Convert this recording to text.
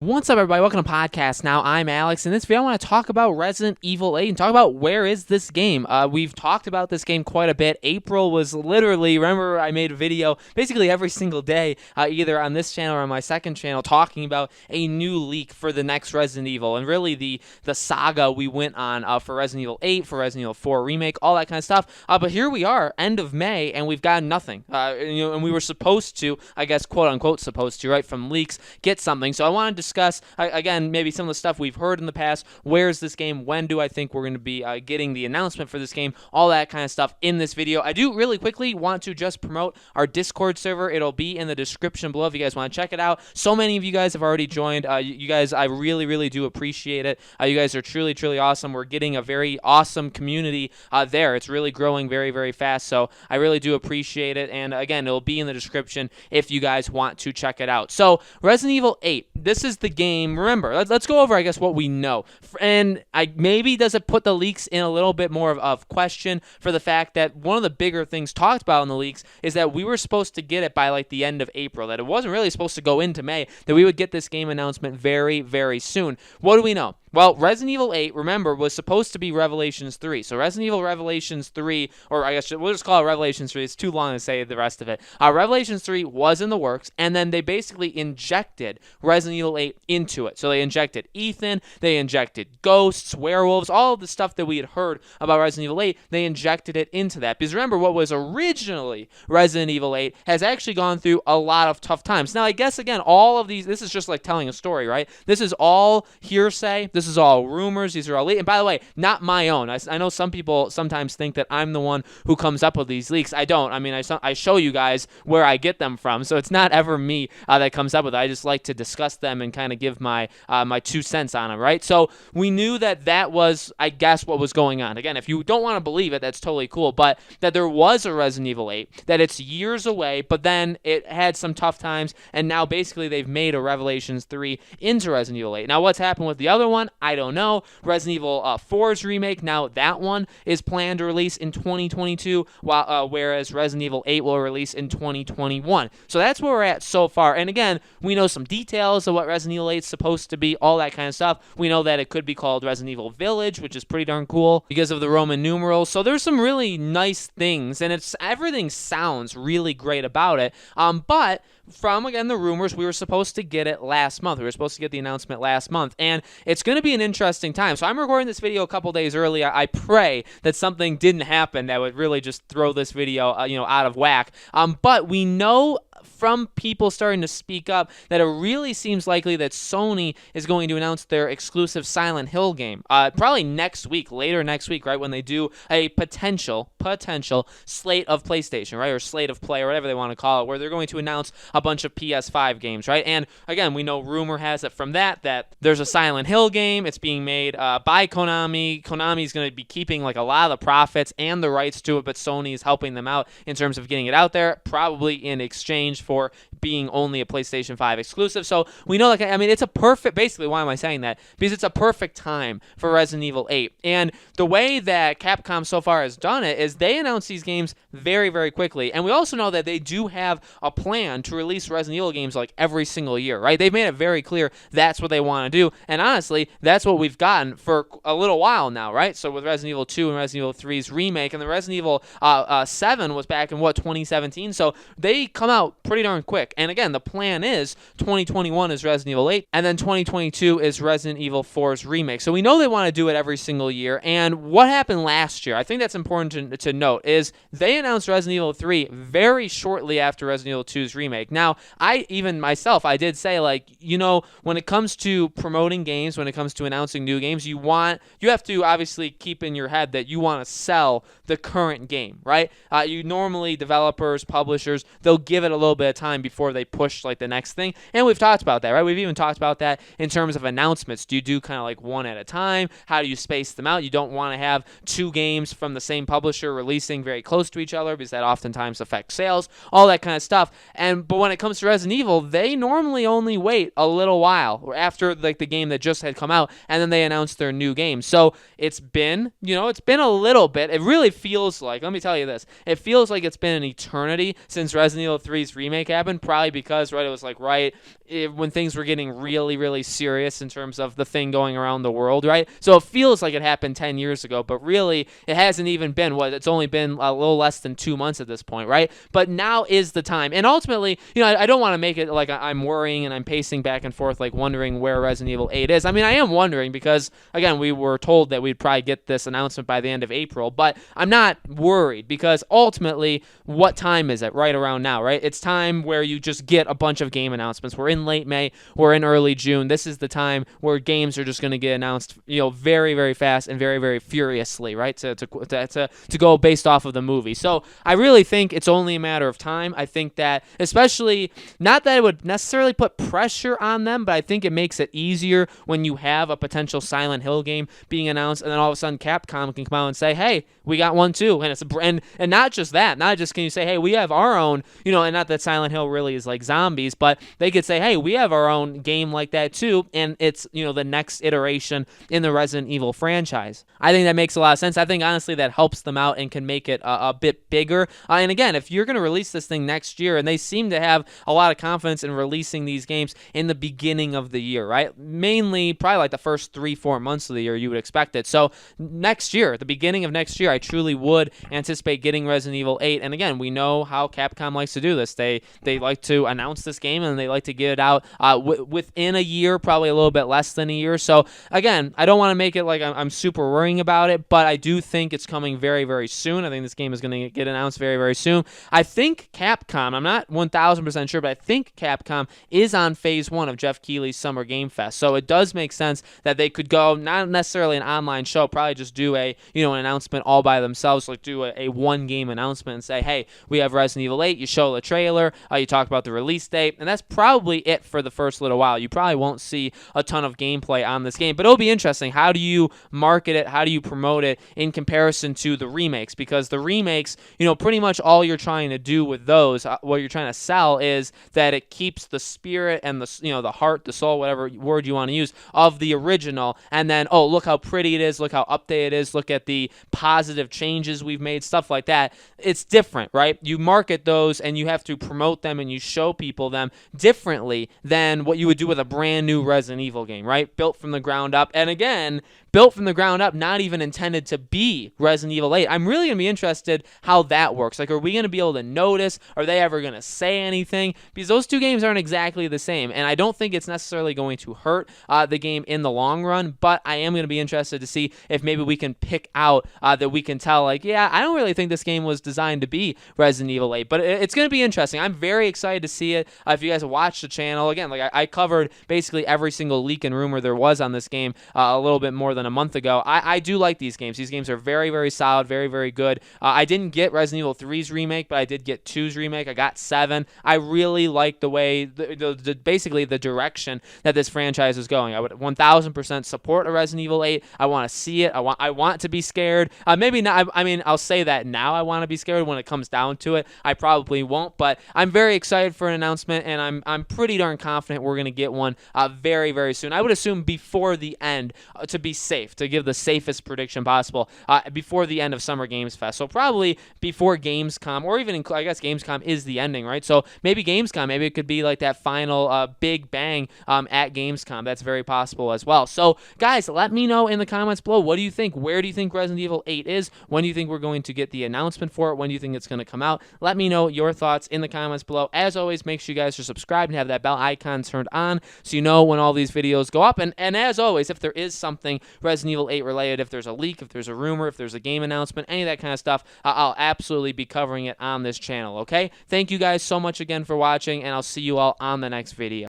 What's up, everybody? Welcome to Podcast Now. I'm Alex. In this video, I want to talk about Resident Evil 8 and talk about where is this game. We've talked about this game quite a bit. April was literally, remember I made a video basically every single day, either on this channel or on my second channel, talking about a new leak for the next Resident Evil, and really the saga we went on for Resident Evil 8, for Resident Evil 4 Remake, all that kind of stuff. But here we are, end of May, and we've got nothing. And we were supposed to, I guess, quote unquote, supposed to, right, from leaks, get something. So I wanted to discuss, again, maybe some of the stuff we've heard in the past. Where's this game? When do I think we're going to be getting the announcement for this game? All that kind of stuff in this video. I do really quickly want to just promote our Discord server. It'll be in the description below if you guys want to check it out. So many of you guys have already joined. You guys, I really, really do appreciate it. You guys are truly, truly awesome. We're getting a very awesome community there. It's really growing very, very fast. So I really do appreciate it. And again, it'll be in the description if you guys want to check it out. So Resident Evil 8, this is the game. Remember, let's go over, I guess, what we know. And maybe does it put the leaks in a little bit more of question for the fact that one of the bigger things talked about in the leaks is that we were supposed to get it by like the end of April, that it wasn't really supposed to go into May, that we would get this game announcement very, very soon. What do we know? Well, Resident Evil 8, remember, was supposed to be Revelations 3. So Resident Evil Revelations 3, or I guess we'll just call it Revelations 3. It's too long to say the rest of it. Revelations 3 was in the works, and then they basically injected Resident Evil 8 into it. So they injected Ethan, they injected ghosts, werewolves, all of the stuff that we had heard about Resident Evil 8, they injected it into that. Because remember, what was originally Resident Evil 8 has actually gone through a lot of tough times. Now, I guess, again, all of these, this is just like telling a story, right? This is all hearsay. This is all rumors. These are all leaks. And by the way, not my own. I know some people sometimes think that I'm the one who comes up with these leaks. I don't. I mean, I show you guys where I get them from. So it's not ever me that comes up with it. I just like to discuss them and kind of give my 2 cents on them, right? So we knew that was, I guess, what was going on. Again, if you don't want to believe it, that's totally cool. But that there was a Resident Evil 8, that it's years away, but then it had some tough times, and now basically they've made a Revelations 3 into Resident Evil 8. Now, what's happened with the other one? I don't know. Resident Evil 4's remake, now that one is planned to release in 2022, whereas Resident Evil 8 will release in 2021. So that's where we're at so far. And again, we know some details of what Resident Evil 8 is supposed to be, all that kind of stuff. We know that it could be called Resident Evil Village, which is pretty darn cool because of the Roman numerals. So there's some really nice things, and everything sounds really great about it. But from, again, the rumors, we were supposed to get it last month. We were supposed to get the announcement last month, and it's going to be an interesting time. So I'm recording this video a couple days early. I pray that something didn't happen that would really just throw this video, out of whack. But we know from people starting to speak up that it really seems likely that Sony is going to announce their exclusive Silent Hill game probably later next week, right, when they do a potential slate of PlayStation, right, or slate of play, or whatever they want to call it, where they're going to announce a bunch of PS5 games, right? And again, we know rumor has it from that there's a Silent Hill game. It's being made by Konami. Konami is going to be keeping like a lot of the profits and the rights to it, but Sony is helping them out in terms of getting it out there, probably in exchange for being only a PlayStation 5 exclusive. So we know, it's a perfect, basically, why am I saying that? Because it's a perfect time for Resident Evil 8. And the way that Capcom so far has done it is they announce these games very, very quickly. And we also know that they do have a plan to release Resident Evil games like every single year, right? They've made it very clear that's what they want to do. And honestly, that's what we've gotten for a little while now, right? So with Resident Evil 2 and Resident Evil 3's remake, and the Resident Evil 7 was back in, 2017? So they come out pretty darn quick. And again, the plan is 2021 is Resident Evil 8, and then 2022 is Resident Evil 4's remake. So we know they want to do it every single year. And what happened last year, I think that's important to note, is they announced Resident Evil 3 very shortly after Resident Evil 2's remake. Now, I did say, when it comes to promoting games, when it comes to announcing new games, you have to obviously keep in your head that you want to sell the current game, right? You normally, developers, publishers, they'll give it a little bit of time before they push like the next thing. And we've talked about that, right? We've even talked about that in terms of announcements. Do you do kind of like one at a time? How do you space them out? You don't want to have 2 games from the same publisher releasing very close to each other because that oftentimes affects sales, all that kind of stuff. But when it comes to Resident Evil, they normally only wait a little while after like the game that just had come out, and then they announce their new game. So it's been a little bit. It really feels like, let me tell you this, it feels like it's been an eternity since Resident Evil 3's remake remake happen? Probably because, right, it was like when things were getting really, really serious in terms of the thing going around the world, right? So it feels like it happened 10 years ago, but really it hasn't even been it's only been a little less than 2 months at this point, right? But now is the time. And ultimately, I don't want to make it like I'm worrying and I'm pacing back and forth, like wondering where Resident Evil 8 is. I mean, I am wondering because, again, we were told that we'd probably get this announcement by the end of April, but I'm not worried because ultimately, what time is it right around now, right? It's time where you just get a bunch of game announcements. We're in late May, we're in early June. This is the time where games are just going to get announced, very, very fast and very, very furiously, right? To go based off of the movie. So I really think it's only a matter of time. I think that, especially, not that it would necessarily put pressure on them, but I think it makes it easier when you have a potential Silent Hill game being announced, and then all of a sudden Capcom can come out and say, hey, we got one too, and it's and not just that, not just can you say, hey, we have our own, and not that Silent Hill really is like zombies, but they could say, hey, we have our own game like that too, and it's the next iteration in the Resident Evil franchise. I think that makes a lot of sense. I think honestly that helps them out and can make it a bit bigger. And again, if you're going to release this thing next year, and they seem to have a lot of confidence in releasing these games in the beginning of the year, right? Mainly probably like the first 3-4 months of the year you would expect it. So next year, the beginning of next year, I truly would anticipate getting Resident Evil 8. And again, we know how Capcom likes to do this. They like to announce this game and they like to get it out within a year, probably a little bit less than a year. So again, I don't want to make it like I'm super worrying about it, but I do think it's coming very, very soon. I think this game is going to get announced very, very soon. I think Capcom, I'm not 1,000% sure, but I think Capcom is on phase 1 of Jeff Keighley's Summer Game Fest. So it does make sense that they could go, not necessarily an online show, probably just do an announcement all by themselves, like do a one-game announcement and say, hey, we have Resident Evil 8, you show the trailer, you talk about the release date, and that's probably it for the first little while. You probably won't see a ton of gameplay on this game, but it'll be interesting. How do you market it? How do you promote it in comparison to the remakes? Because the remakes, pretty much all you're trying to do with those, what you're trying to sell is that it keeps the spirit and the heart, the soul, whatever word you want to use, of the original, and then, oh, look how pretty it is, look how updated it is, look at the positive changes we've made, stuff like that. It's different, right? You market those and you have to promote them and you show people them differently than what you would do with a brand new Resident Evil game, right? Built from the ground up. And again, built from the ground up, not even intended to be Resident Evil 8. I'm really going to be interested how that works. Like, are we going to be able to notice? Are they ever going to say anything? Because those two games aren't exactly the same, and I don't think it's necessarily going to hurt the game in the long run, but I am going to be interested to see if maybe we can pick out that we can tell, like, yeah, I don't really think this game was designed to be Resident Evil 8, but it's going to be interesting. I'm very excited to see it. If you guys watch the channel, again, like I covered basically every single leak and rumor there was on this game a little bit more than a month ago. I do like these games. These games are very, very solid, very, very good. I didn't get Resident Evil 3's remake, but I did get 2's remake. I got 7. I really like the way, basically the direction that this franchise is going. I would 1,000% support a Resident Evil 8. I want to see it. I want to be scared. Maybe not. I mean, I'll say that now. I want to be scared. When it comes down to it, I probably won't. But I'm very excited for an announcement, and I'm pretty darn confident we're going to get one very, very soon. I would assume before the end, to be safe, to give the safest prediction possible, before the end of Summer Games Fest. So probably before Gamescom, or even I guess Gamescom is the ending, right? So maybe Gamescom, maybe it could be like that final big bang at Gamescom. That's very possible as well. So guys, let me know in the comments below. What do you think? Where do you think Resident Evil 8 is? When do you think we're going to get the announcement for it? When do you think it's going to come out? Let me know your thoughts in the comments below. As always, make sure you guys are subscribed and have that bell icon turned on so you know when all these videos go up. And as always, if there is something Resident Evil 8 related, if there's a leak, if there's a rumor, if there's a game announcement, any of that kind of stuff, I'll absolutely be covering it on this channel, okay? Thank you guys so much again for watching, and I'll see you all on the next video.